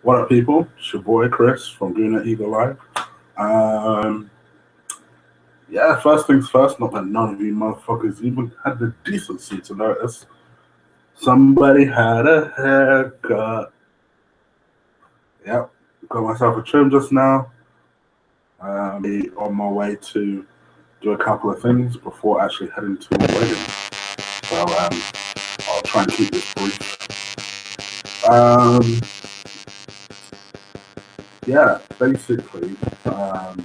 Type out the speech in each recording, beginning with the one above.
What up, people? It's your boy Chris from Gooner Eagle Live. Yeah, first things first, not that none of you motherfuckers even had the decency to notice. Somebody had a haircut. Yep, got myself a trim just now. On my way to do a couple of things before actually heading to a wedding. So I'll try and keep this brief. Yeah, basically, I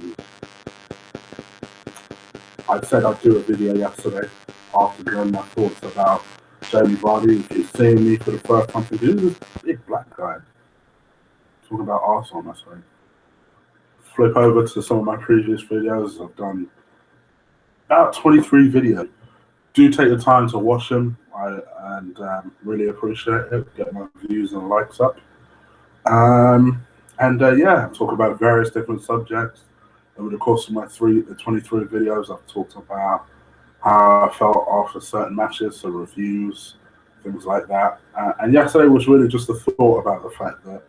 said I'd do a video yesterday after giving my thoughts about Jamie Vardy. If you're seeing me for the first time, who's this big black guy talking about Arsenal? That's right. Flip over to some of my previous videos. I've done about 23 videos. Do take the time to watch them, and really appreciate it. Get my views and likes up. Yeah, talk about various different subjects. Over the course of my 23 videos, I've talked about how I felt after certain matches, so reviews, things like that. And yesterday was really just a thought about the fact that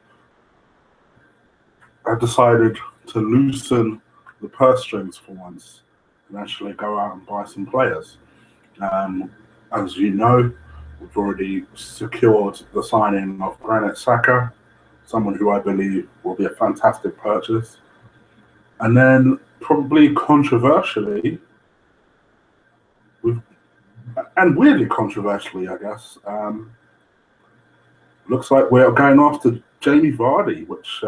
I decided to loosen the purse strings for once and actually go out and buy some players. As you know, we've already secured the signing of Granit Xhaka, someone who I believe will be a fantastic purchase. And then, probably controversially, and weirdly controversially, I guess, looks like we're going after Jamie Vardy, which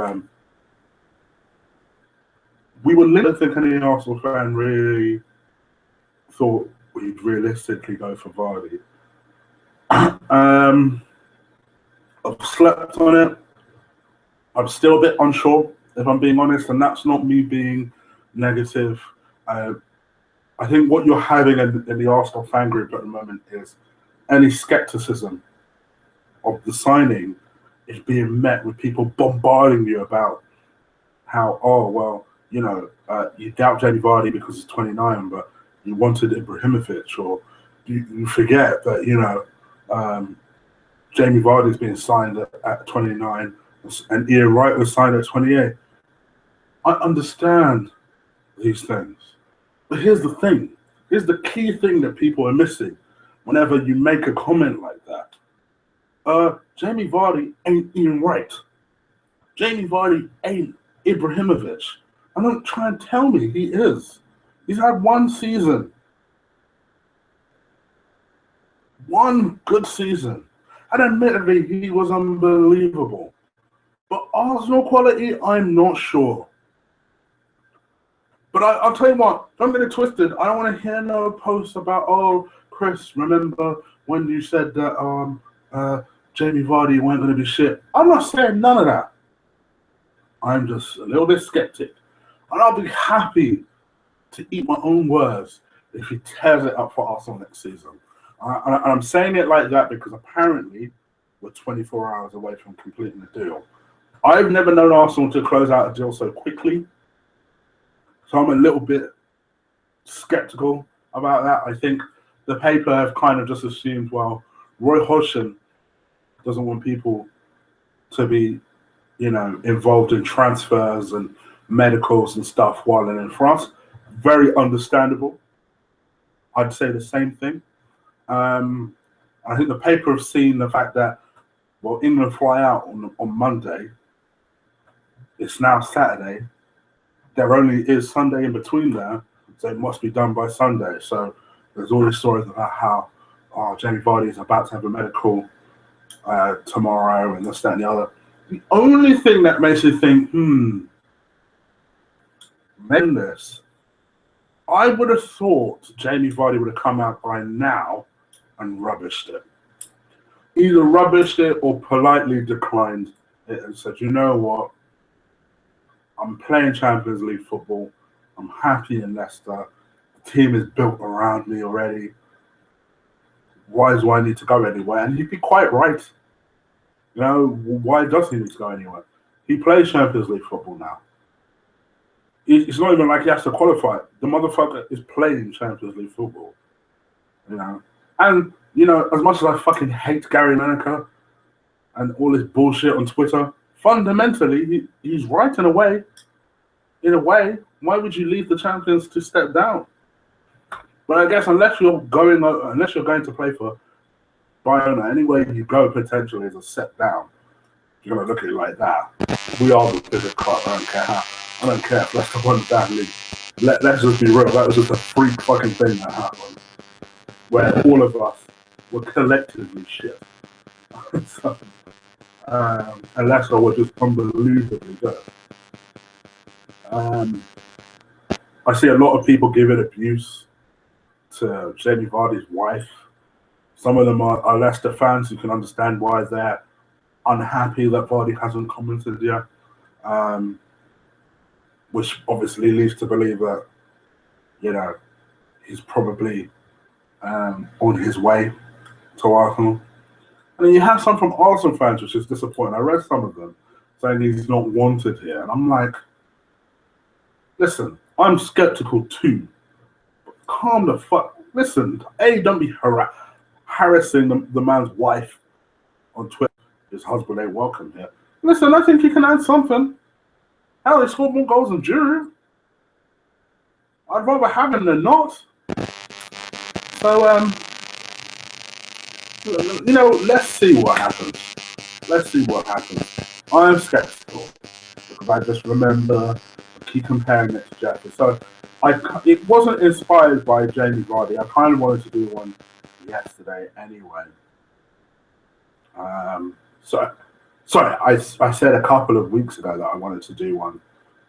we were little. I think any Arsenal fan really thought we'd realistically go for Vardy. I've slept on it. I'm still a bit unsure, if I'm being honest, and that's not me being negative. I think what you're having in the Arsenal fan group at the moment is any skepticism of the signing is being met with people bombarding you about how, oh, well, you know, you doubt Jamie Vardy because he's 29, but you wanted Ibrahimovic, or you forget that, you know, Jamie Vardy's being signed at 29 and Ian Wright was signed at 28. I understand these things. But here's the thing. Here's the key thing that people are missing whenever you make a comment like that. Jamie Vardy ain't Ian Wright. Jamie Vardy ain't Ibrahimovic. And don't try and tell me he is. He's had one season. One good season. And admittedly, he was unbelievable. But Arsenal quality, I'm not sure. But I'll tell you what, don't get it twisted. I don't want to hear no posts about, oh, Chris, remember when you said that Jamie Vardy weren't going to be shit. I'm not saying none of that. I'm just a little bit skeptic. And I'll be happy to eat my own words if he tears it up for Arsenal next season. And I'm saying it like that because apparently we're 24 hours away from completing the deal. I've never known Arsenal to close out a deal so quickly. So I'm a little bit skeptical about that. I think the paper have kind of just assumed, well, Roy Hodgson doesn't want people to be, you know, involved in transfers and medicals and stuff while they're in France. Very understandable. I'd say the same thing. I think the paper have seen the fact that, well, England fly out on Monday. It's now Saturday. There only is Sunday in between there, so it must be done by Sunday. So there's all these stories about how Jamie Vardy is about to have a medical tomorrow and this, that, and the other. The only thing that makes me think, maybe this, I would have thought Jamie Vardy would have come out by now and rubbished it. Either rubbished it or politely declined it and said, you know what? I'm playing Champions League football. I'm happy in Leicester. The team is built around me already. Why do I need to go anywhere? And he'd be quite right. You know, why does he need to go anywhere? He plays Champions League football now. It's not even like he has to qualify. The motherfucker is playing Champions League football. You know? And, you know, as much as I fucking hate Gary Lineker and all this bullshit on Twitter, fundamentally, he's right in a way. In a way, why would you leave the champions to step down? But I guess unless you're going to play for Bayern, anywhere you go potentially is a step down. You're gonna look at it like that. We are the biggest club. I don't care if Leicester won the damn league. Let's just be real. That was just a freak fucking thing that happened, where all of us were collectively shit. So, and Leicester were just unbelievably good. I see a lot of people giving abuse to Jamie Vardy's wife. Some of them are Leicester fans who can understand why they're unhappy that Vardy hasn't commented yet, which obviously leads to believe that, he's probably on his way to Arsenal. And then you have some from Arsenal fans, which is disappointing. I read some of them saying he's not wanted here. And I'm like, listen, I'm skeptical too. But calm the fuck. Listen, don't be harassing the man's wife on Twitter. His husband ain't welcome here. Listen, I think he can add something. Hell, he scored more goals than Giroud. I'd rather have him than not. So, let's see what happens. Let's see what happens. I'm skeptical because I just remember keep comparing it to Jeffrey. So, it wasn't inspired by Jamie Vardy. I kind of wanted to do one yesterday anyway. Sorry, I said a couple of weeks ago that I wanted to do one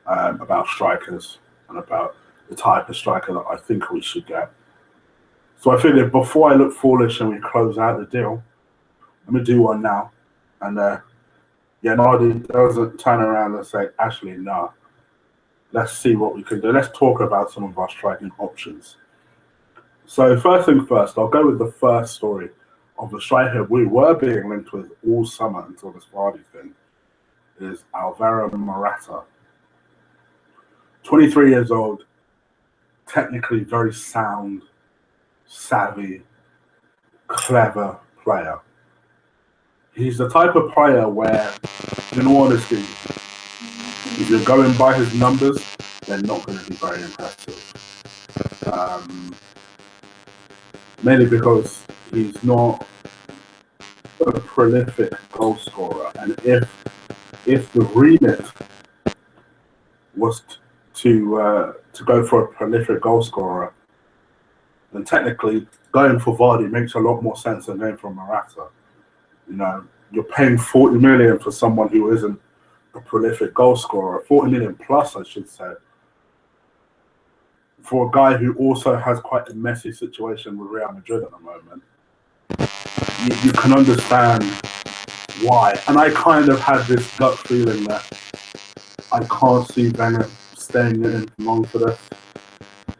about strikers and about the type of striker that I think we should get. So I figured before I look foolish and we close out the deal, let me do one now. And Nardi doesn't turn around and say, actually, no. Let's see what we can do. Let's talk about some of our striking options. So first thing first, I'll go with the first story of the striker we were being linked with all summer until this Vardy thing, is Alvaro Morata. 23 years old, technically very sound, savvy, clever player. He's the type of player where, in all honesty, if you're going by his numbers, they're not going to be very impressive. Mainly because he's not a prolific goal scorer, and if the remit was to go for a prolific goal scorer, then technically going for Vardy makes a lot more sense than going for Morata. You're paying 40 million for someone who isn't a prolific goal scorer, 40 million plus, I should say, for a guy who also has quite a messy situation with Real Madrid at the moment. You can understand why. And I kind of had this gut feeling that I can't see Wenger staying in long for this.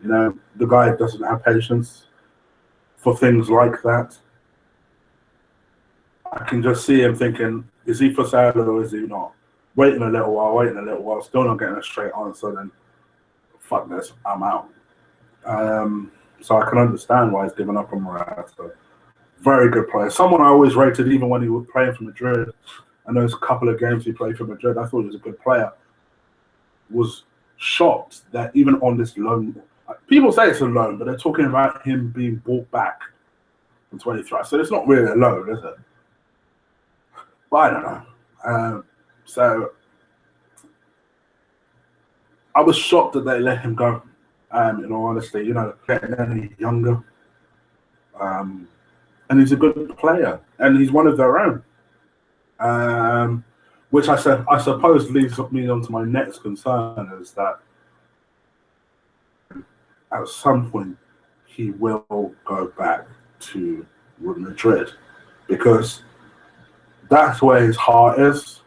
The guy doesn't have patience for things like that. I can just see him thinking, is he for sale or is he not? Waiting a little while, still not getting a straight answer, then fuck this, I'm out. So I can understand why he's given up on Morata. Very good player. Someone I always rated even when he was playing for Madrid. And those couple of games he played for Madrid, I thought he was a good player. Was shocked that even on this loan, people say it's a loan, but they're talking about him being bought back from 23. So it's not really a loan, is it? But I don't know. So I was shocked that they let him go. In all honesty, getting any younger. And he's a good player, and he's one of their own. Which I suppose leads me on to my next concern, is that at some point he will go back to Madrid, because that's where his heart is.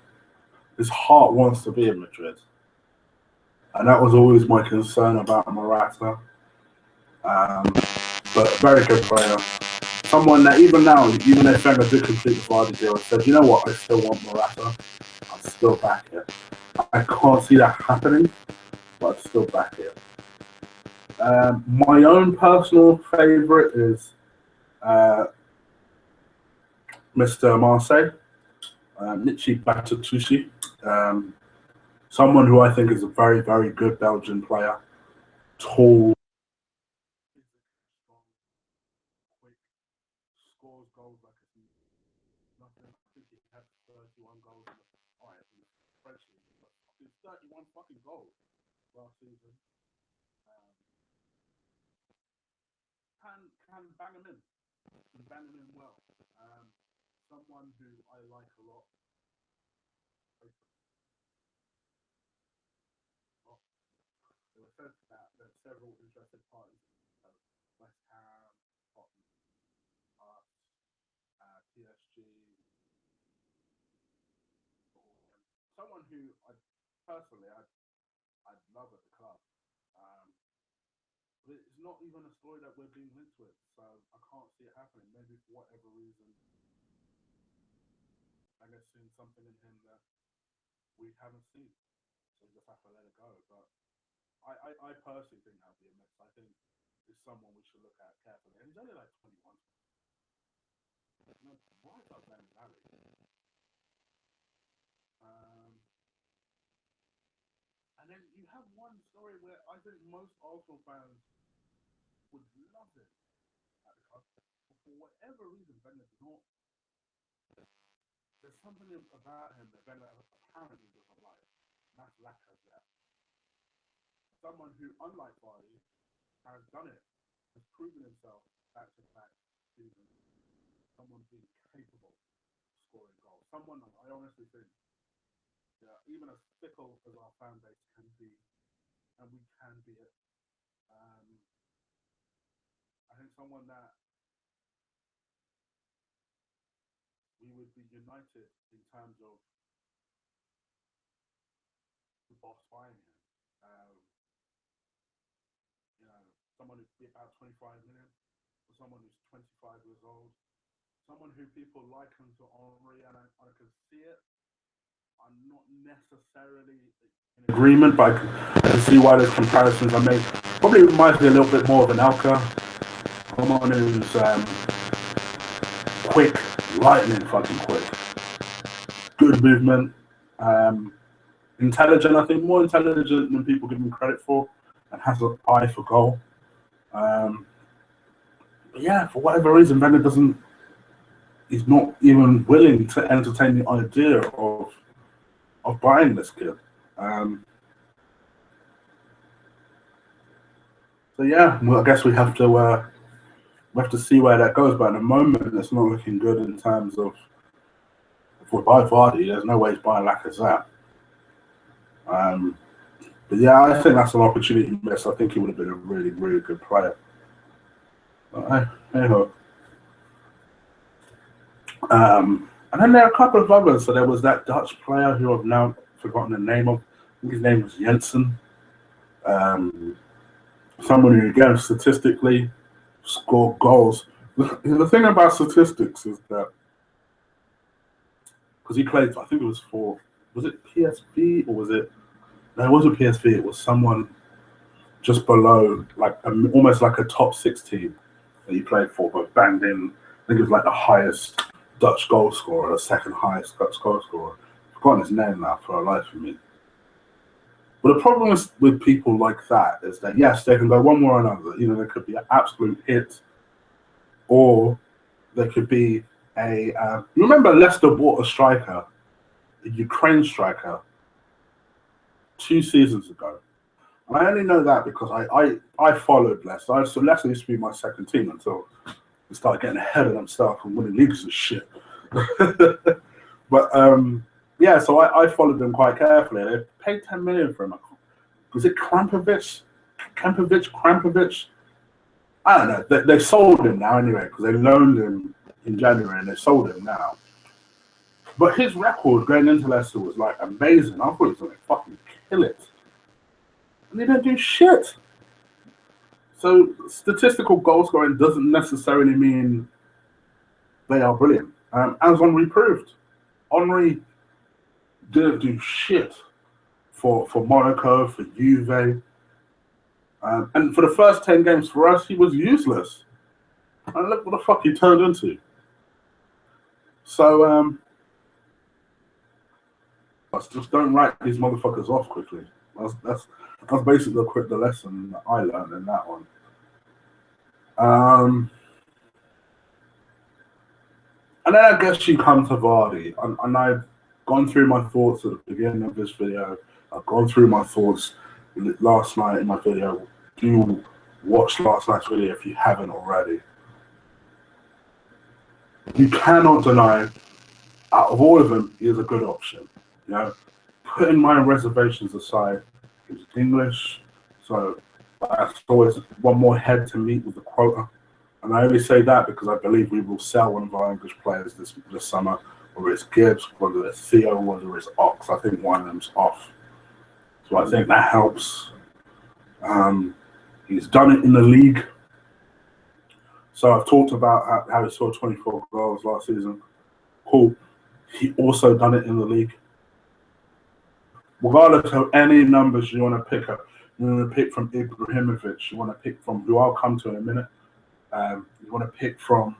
His heart wants to be in Madrid. And that was always my concern about Morata. But very good player. Someone that even now, even if Wenger did complete the Vardy deal and said, you know what, I still want Morata, I'd still back it. I can't see that happening, but I'd still back it. My own personal favourite is Mr. Marseille, Michy Batshuayi. Someone who I think is a very, very good Belgian player. Tall, strong, quick, scores goals like it's nothing. I think he had 31 goals. All right, spreadsheet, but 31 fucking goals last season. Um, can bang him in, and bang him in well. Someone who I like a lot. There was said that there's several interested parties. So West Ham, Tottenham, PSG, someone who I personally I'd love at the club. Um, but it's not even a story that we're being linked with, so I can't see it happening. Maybe for whatever reason, I guess seen something in him that we haven't seen, so we just have to let it go. But I personally think that'd be a miss. I think it's someone we should look at carefully. And he's only like 21. Why is that Ben Valley? And then you have one story where I think most Arsenal fans would love it at the club. For whatever reason, Ben is not. There's something about him that Ben apparently doesn't like. And that's Lacazette. Someone who, unlike Vardy, has done it, has proven himself back to back seasons. Someone being capable of scoring goals. Someone I honestly think, even as fickle as our fan base can be, and we can be it, I think someone that we would be united in terms of the boss buying him. Someone who'd be about 25 million, or someone who's 25 years old, someone who people liken to Henry, and I can see it. I'm not necessarily in agreement, but I can see why those comparisons are made. Probably reminds me a little bit more of an Elka, someone who's quick, lightning fucking quick, good movement, intelligent. I think more intelligent than people give him credit for, and has an eye for goal. But yeah, for whatever reason, Bennett doesn't. He's not even willing to entertain the idea of buying this kid. So yeah, well, I guess we have to see where that goes. But at the moment, it's not looking good in terms of if we buy Vardy. There's no way he's buying Lacazette. But yeah, I think that's an opportunity miss. I think he would have been a really, really good player. But hey-ho. And then there are a couple of others. So there was that Dutch player who I've now forgotten the name of. I think his name was Jensen. Someone who, again, statistically scored goals. The thing about statistics is that because he played, I think it was was it PSV or was it? No, it wasn't PSV. It was someone just below, like almost like a top 6 team that he played for, but banged in. I think it was like the highest Dutch goal scorer, the second highest Dutch goal scorer. I've forgotten his name now for a life of me. But the problem with people like that is that, yes, they can go one way or another. There could be an absolute hit, or there could be a. You remember Leicester bought a striker, a Ukraine striker, 2 seasons ago. And I only know that because I followed Leicester. So Leicester used to be my second team until we started getting ahead of them stuff and winning leagues and shit. But yeah, so I followed them quite carefully. They paid 10 million for him. Was it Krampovic? I don't know. They sold him now anyway because they loaned him in January and they sold him now. But his record going into Leicester was like amazing. I thought he was going to fucking kill it. And they don't do shit. So statistical goal scoring doesn't necessarily mean they are brilliant. As Henry proved. Henry didn't do shit for Monaco, for Juve. And for the first 10 games for us, he was useless. And look what the fuck he turned into. So, just don't write these motherfuckers off quickly. That's basically the lesson that I learned in that one. And then I guess you come to Vardy, and I've gone through my thoughts at the beginning of this video. I've gone through my thoughts last night in my video. Do watch last night's video if you haven't already. You cannot deny, out of all of them, he is a good option. You know, putting my reservations aside, he's English, so that's always one more head to meet with the quota. And I only say that because I believe we will sell one of our English players this summer, whether it's Gibbs, whether it's Theo, whether it's Ox. I think one of them's off. So I think that helps. He's done it in the league. So I've talked about how he scored 24 goals last season. Cool. He also done it in the league. Regardless of any numbers you want to pick up, you want to pick from Ibrahimovic, you want to pick from who I'll come to in a minute. You want to pick from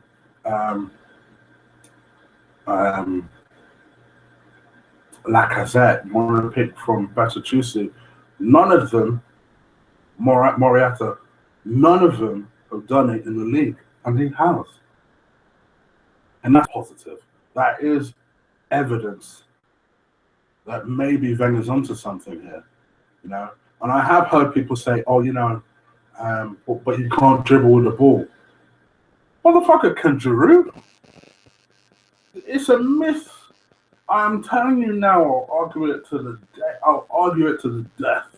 Lacazette, you want to pick from Batutusi. None of them, Moriata, none of them have done it in the league, and he has. And that's positive. That is evidence that maybe Wenger's onto something here, you know. And I have heard people say, "Oh, you know, but you can't dribble with the ball." Motherfucker can Giroud. It's a myth. I'm telling you now. I'll argue it to the death. I'll argue it to the death.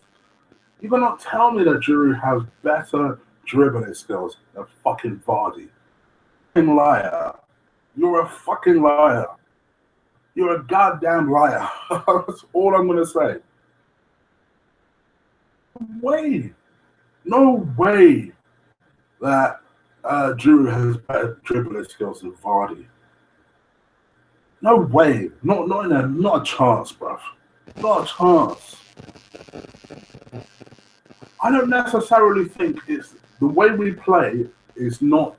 You cannot tell me that Giroud has better dribbling skills than fucking Vardy. Fucking liar. You're a fucking liar. You're a goddamn liar. That's all I'm gonna say. No way that Giroud has better dribbling skills than Vardy. No way. Not a chance, bruv. Not a chance. I don't necessarily think it's the way we play is not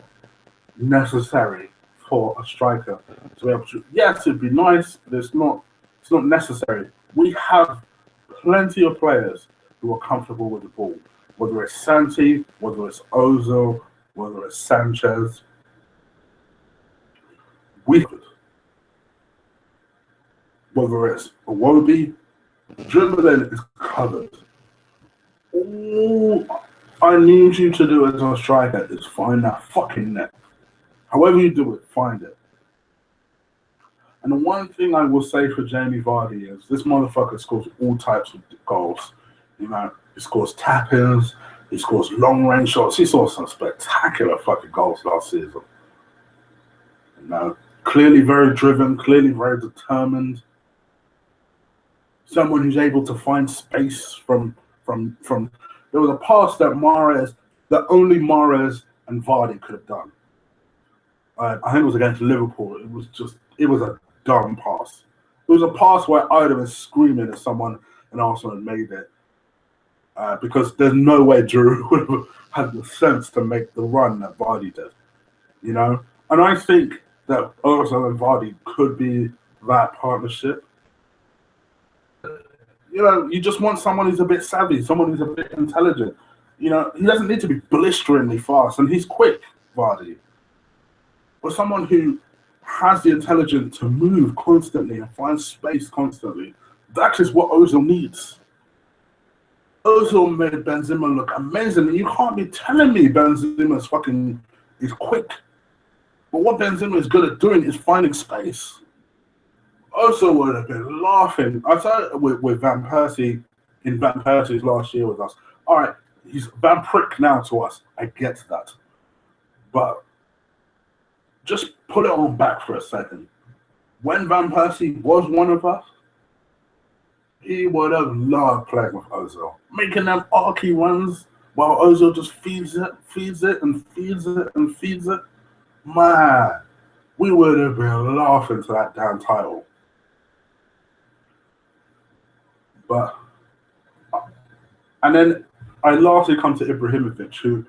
necessary for a striker to be able to. Yes, it'd be nice, but it's not necessary. We have plenty of players who are comfortable with the ball, whether it's Santi, whether it's Ozil, whether it's Sanchez. Whether it's Iwobi, dribbling is covered. All I need you to do as a striker is find that fucking net. However you do it, find it. And the one thing I will say for Jamie Vardy is this motherfucker scores all types of goals. You know, he scores tap-ins, he scores long-range shots. He saw some spectacular fucking goals last season. You know, clearly very driven, clearly very determined. Someone who's able to find space from. There was a pass that only Mahrez and Vardy could have done. I think it was against Liverpool. It was a dumb pass. It was a pass where I would have been screaming at someone and Arsenal had made it. Because there's no way Giroud would have had the sense to make the run that Vardy did. You know? And I think that Ozil and Vardy could be that partnership. You know, you just want someone who's a bit savvy, someone who's a bit intelligent. You know, he doesn't need to be blisteringly fast, and he's quick, Vardy. But someone who has the intelligence to move constantly and find space constantly. That is what Ozil needs. Ozil made Benzema look amazing, and you can't be telling me Benzema's is quick. But what Benzema is good at doing is finding space. Also would have been laughing. I saw it with Van Persie in Van Persie's last year with us. All right, he's Van Prick now to us. I get that. But just put it on back for a second. When Van Persie was one of us, he would have loved playing with Ozil. Making them archy runs while Ozil just feeds it, and feeds it, and feeds it. Man, we would have been laughing to that damn title. But, and then I lastly come to Ibrahimovic, who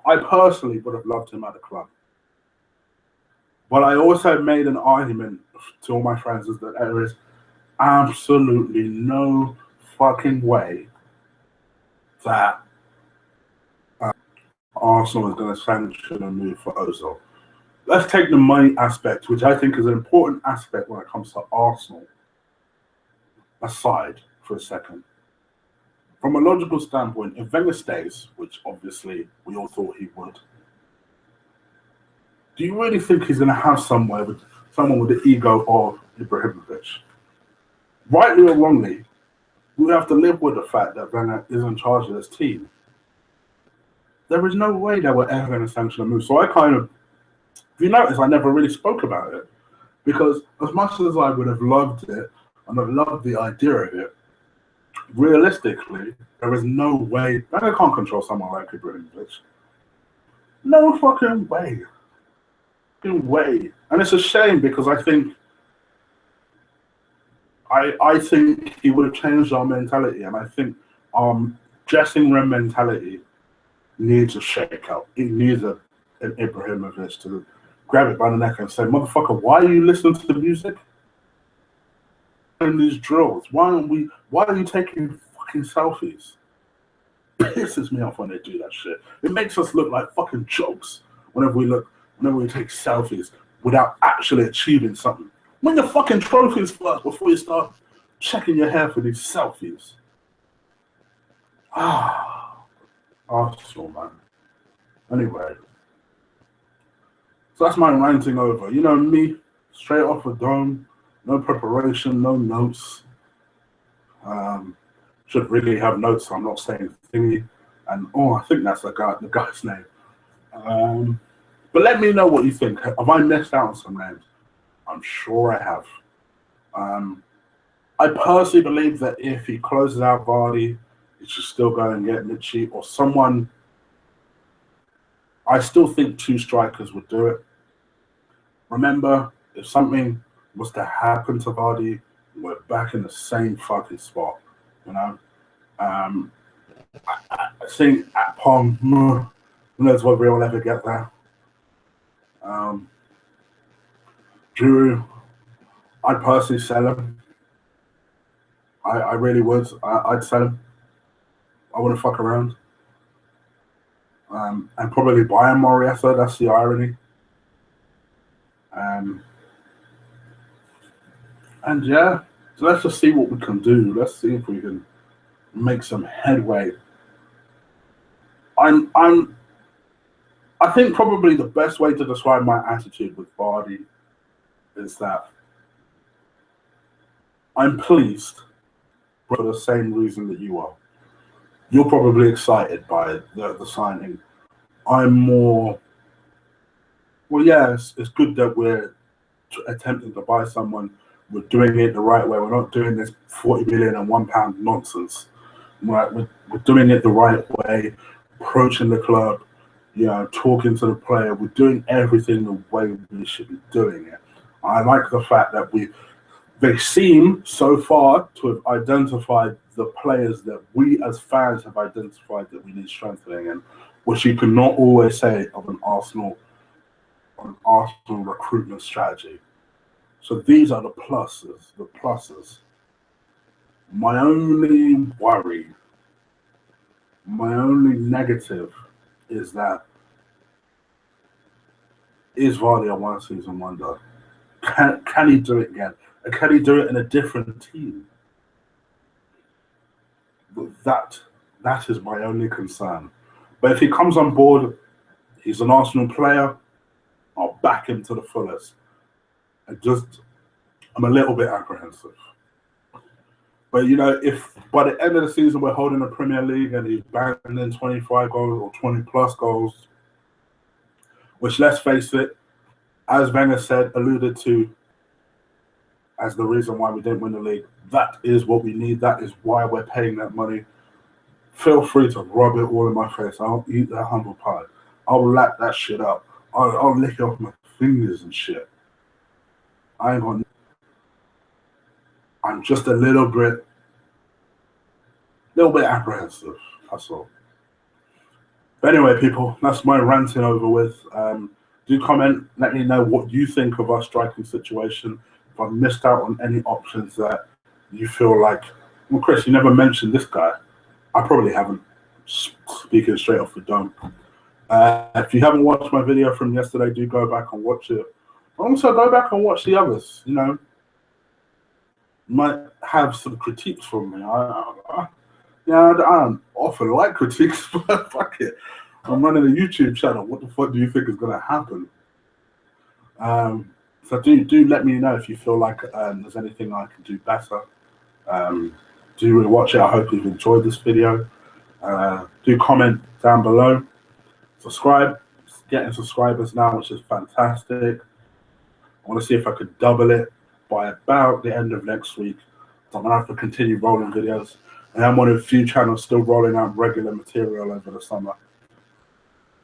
I personally would have loved him at the club. But I also made an argument to all my friends is that there is absolutely no fucking way that Arsenal is going to sanction a move for Ozil. Let's take the money aspect, which I think is an important aspect when it comes to Arsenal, aside for a second. From a logical standpoint, if Wenger stays, which obviously we all thought he would, do you really think he's going to have someone with the ego of Ibrahimovic? Rightly or wrongly, we have to live with the fact that Wenger is in charge of this team. There is no way that we're ever going to sanction a move. So if you notice, I never really spoke about it because as much as I would have loved it and I've loved the idea of it, realistically, there is no way. Wenger can't control someone like Ibrahimovic. No fucking way. Way. And it's a shame because I think he would have changed our mentality, and I think dressing room mentality needs a shakeout. It needs an Ibrahimovic to grab it by the neck and say, "Motherfucker, why are you listening to the music and these drills? Why are you taking fucking selfies?" It pisses me off when they do that shit. It makes us look like fucking jokes whenever we take selfies without actually achieving something. Win your fucking trophies first before you start checking your hair for these selfies. Arsenal, man. Anyway, so that's my ranting over. You know me, straight off the dome, no preparation, no notes. Should really have notes. I'm not saying thingy. And I think that's the guy's name. But let me know what you think. Have I missed out on some names? I'm sure I have. I personally believe that if he closes out Vardy, he should still go and get Michi or someone. I still think two strikers would do it. Remember, if something was to happen to Vardy, we're back in the same fucking spot. You know, I think at Pong, who knows whether we'll ever get there. Drew, I'd personally sell him. I really would. I'd sell him. I wouldn't fuck around. And probably buy him Morietta. That's the irony. And yeah, so let's just see what we can do. Let's see if we can make some headway. I think probably the best way to describe my attitude with Vardy is that I'm pleased for the same reason that you are. You're probably excited by the signing. I'm more, well, yeah, it's good that we're attempting to buy someone. We're doing it the right way. We're not doing this 40 million and £1 nonsense. We're doing it the right way, approaching the club, talking to the player. We're doing everything the way we should be doing it. I like the fact that they seem so far to have identified the players that we as fans have identified that we need strengthening, and which you cannot always say of an Arsenal recruitment strategy. So these are the pluses. My only worry, my only negative is that is Vardy a one-season wonder? Can he do it again? Can he do it in a different team? That is my only concern. But if he comes on board, he's an Arsenal player, I'll back him to the fullest. I'm a little bit apprehensive. But, if by the end of the season we're holding the Premier League and he's banging in 25 goals or 20-plus goals, which, let's face it, as Wenger alluded to, as the reason why we didn't win the league, that is what we need. That is why we're paying that money. Feel free to rub it all in my face. I'll eat that humble pie. I'll lap that shit up. I'll lick it off my fingers and shit. I'm just a little bit apprehensive. That's all. But anyway, people, that's my ranting over with. Do comment. Let me know what you think of our striking situation. If I've missed out on any options that you feel like, well, Chris, you never mentioned this guy. I probably haven't, speaking straight off the dome. If you haven't watched my video from yesterday, do go back and watch it. Also, go back and watch the others. You know, might have some critiques from me. I don't often like critiques, but fuck it. I'm running a YouTube channel. What the fuck do you think is going to happen? So do let me know if you feel like there's anything I can do better. Do rewatch it. I hope you've enjoyed this video. Do comment down below. Subscribe. It's getting subscribers now, which is fantastic. I want to see if I could double it by about the end of next week. So I'm going to have to continue rolling videos. And I'm one of the few channels still rolling out regular material over the summer.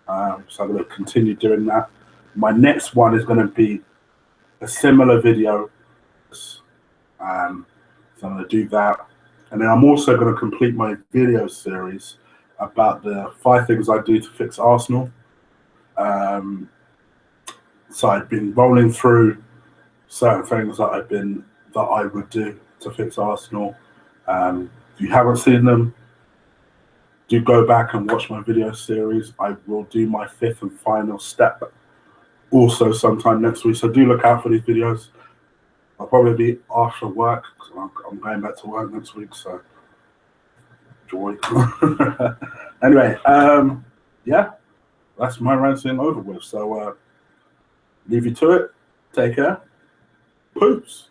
So I'm going to continue doing that. My next one is going to be a similar video. So I'm going to do that. And then I'm also going to complete my video series about the 5 things I do to fix Arsenal. So I've been rolling through certain things that I would do to fix Arsenal. If you haven't seen them, do go back and watch my video series. I will do my 5th and final step also sometime next week. So do look out for these videos. I'll probably be after work because I'm going back to work next week. So joy. Anyway, yeah, that's my ranting over with. So leave you to it. Take care. Peace.